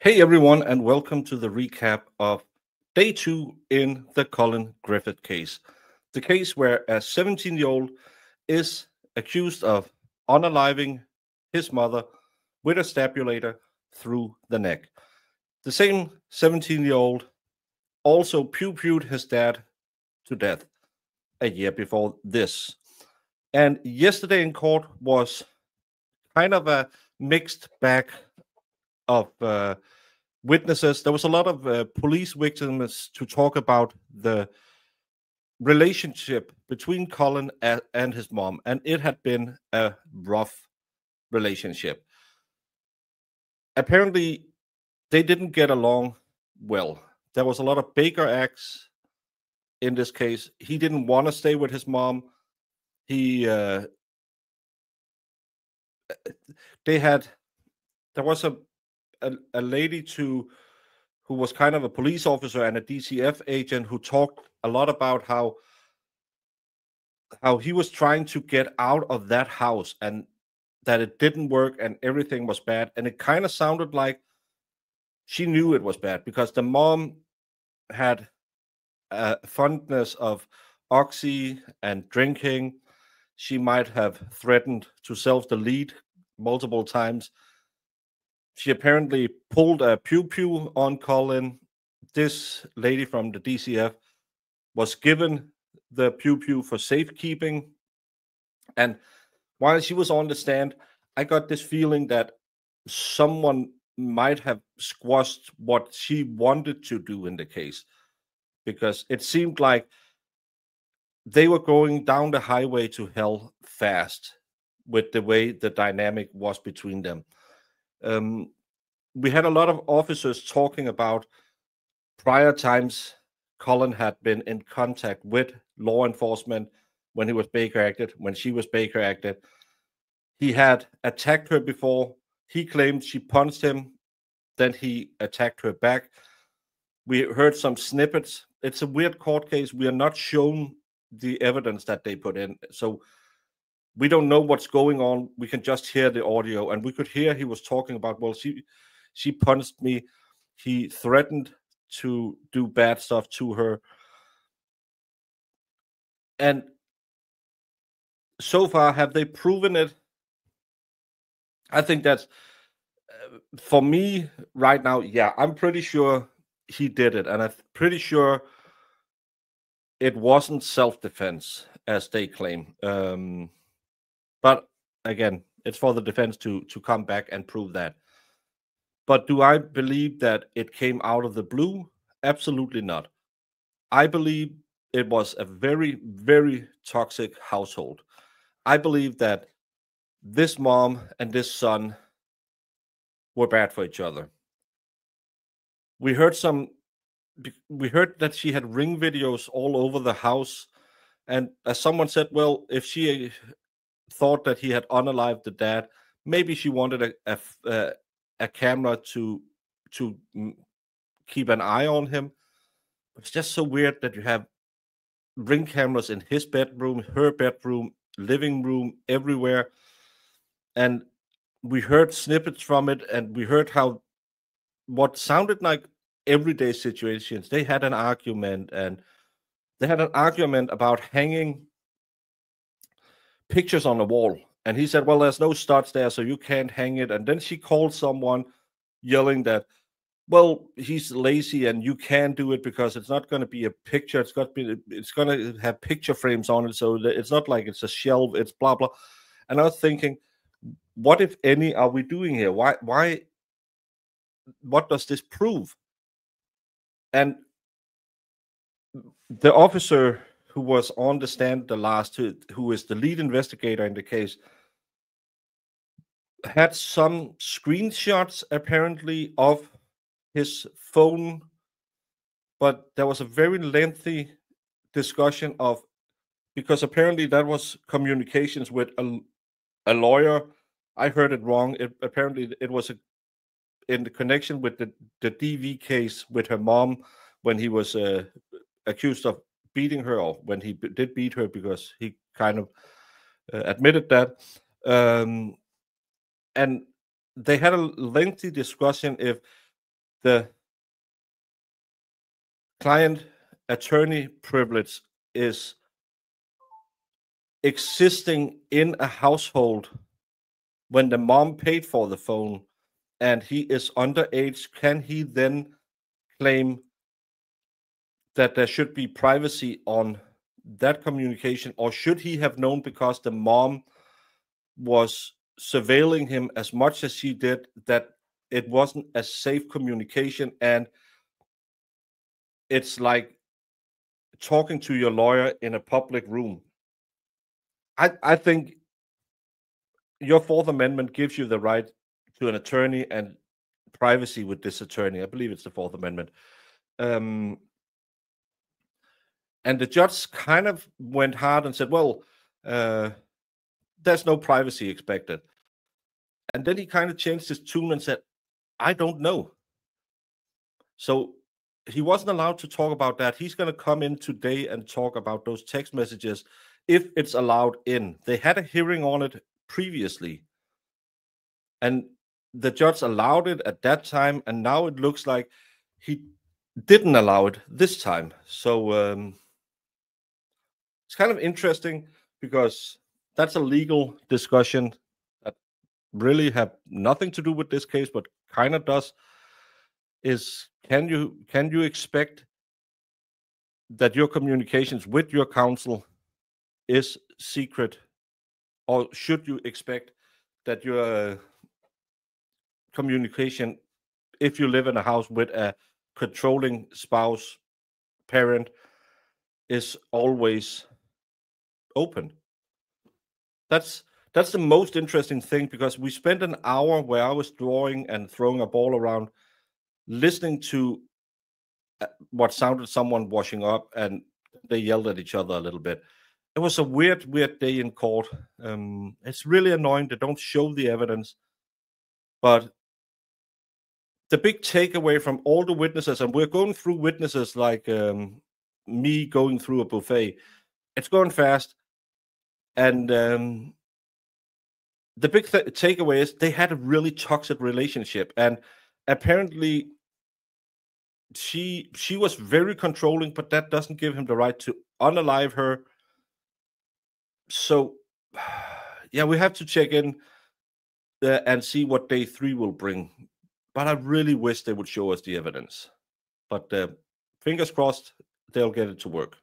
Hey everyone, and welcome to the recap of day two in the Collin Griffith case. The case where a 17-year-old is accused of unaliving his mother with a stabulator through the neck. The same 17-year-old also pew-pewed his dad to death a year before this. And yesterday in court was kind of a mixed bag of witnesses. There was a lot of police victims to talk about the relationship between Collin and his mom, and it had been a rough relationship. Apparently, they didn't get along well. There was a lot of Baker acts in this case. He didn't want to stay with his mom. He they had there was a lady who was kind of a police officer and a DCF agent who talked a lot about how he was trying to get out of that house and that it didn't work and everything was bad. And it kind of sounded like she knew it was bad because the mom had a fondness of oxy and drinking. She might have threatened to self-delete multiple times. She apparently pulled a pew-pew on Collin. This lady from the DCF was given the pew-pew for safekeeping. And while she was on the stand, I got this feeling that someone might have squashed what she wanted to do in the case, because it seemed like they were going down the highway to hell fast with the way the dynamic was between them. We had a lot of officers talking about prior times Collin had been in contact with law enforcement when he was Baker acted, when she was Baker acted. He had attacked her before. He claimed she punched him, then he attacked her back. We heard some snippets. It's a weird court case. We are not shown the evidence that they put in. So we don't know what's going on. We can just hear the audio. And we could hear he was talking about, well, she punched me. He threatened to do bad stuff to her. And so far, have they proven it? I think that's, for me right now, yeah, I'm pretty sure he did it. And I'm pretty sure it wasn't self-defense, as they claim. But again, it's for the defense to come back and prove that. But do I believe that it came out of the blue? Absolutely not. I believe it was a very, very toxic household. I believe that this mom and this son were bad for each other. We heard that she had ring videos all over the house. And as someone said, well, if she thought that he had unalived the dad, maybe she wanted a camera to keep an eye on him. It's just so weird that you have ring cameras in his bedroom, her bedroom, living room, everywhere. And we heard snippets from it, and we heard how what sounded like everyday situations. They had an argument, and they had an argument about hanging pictures on the wall. And he said, well, there's no studs there, so you can't hang it. And then she called someone yelling that, well, he's lazy and you can't do it because it's not going to be a picture. It's going to have picture frames on it. So it's not like it's a shelf, it's blah, blah. And I was thinking, what, if any, are we doing here? Why, what does this prove? And the officer who was on the stand the last, who is the lead investigator in the case, had some screenshots apparently of his phone, but there was a very lengthy discussion of, because apparently that was communications with a lawyer. I heard it wrong. Apparently it was in the connection with the DV case with her mom when he was accused of beating her, or when he did beat her, because he kind of admitted that. And they had a lengthy discussion if the client attorney privilege is existing in a household when the mom paid for the phone and he is underage. Can he then claim that there should be privacy on that communication, or should he have known because the mom was surveilling him as much as she did that it wasn't a safe communication? And it's like talking to your lawyer in a public room. I think your Fourth Amendment gives you the right to an attorney and privacy with this attorney. I believe it's the Fourth Amendment. And the judge kind of went hard and said, well, there's no privacy expected. And then he kind of changed his tune and said, I don't know. So he wasn't allowed to talk about that. He's going to come in today and talk about those text messages if it's allowed in. They had a hearing on it previously, and the judge allowed it at that time, and now it looks like he didn't allow it this time. So it's kind of interesting because that's a legal discussion that really have nothing to do with this case, but kind of does. Is can you expect that your communications with your counsel is secret, or should you expect that your communication, if you live in a house with a controlling spouse, parent, is always open? That's the most interesting thing, because we spent an hour where I was drawing and throwing a ball around, listening to what sounded someone washing up, and they yelled at each other a little bit. It was a weird day in court. It's really annoying. They don't show the evidence, but the big takeaway from all the witnesses, and we're going through witnesses like me going through a buffet. It's going fast, and the big takeaway is they had a really toxic relationship, and apparently she was very controlling, but that doesn't give him the right to unalive her. So yeah, we have to check in and see what day 3 will bring. But I really wish they would show us the evidence. But fingers crossed they'll get it to work.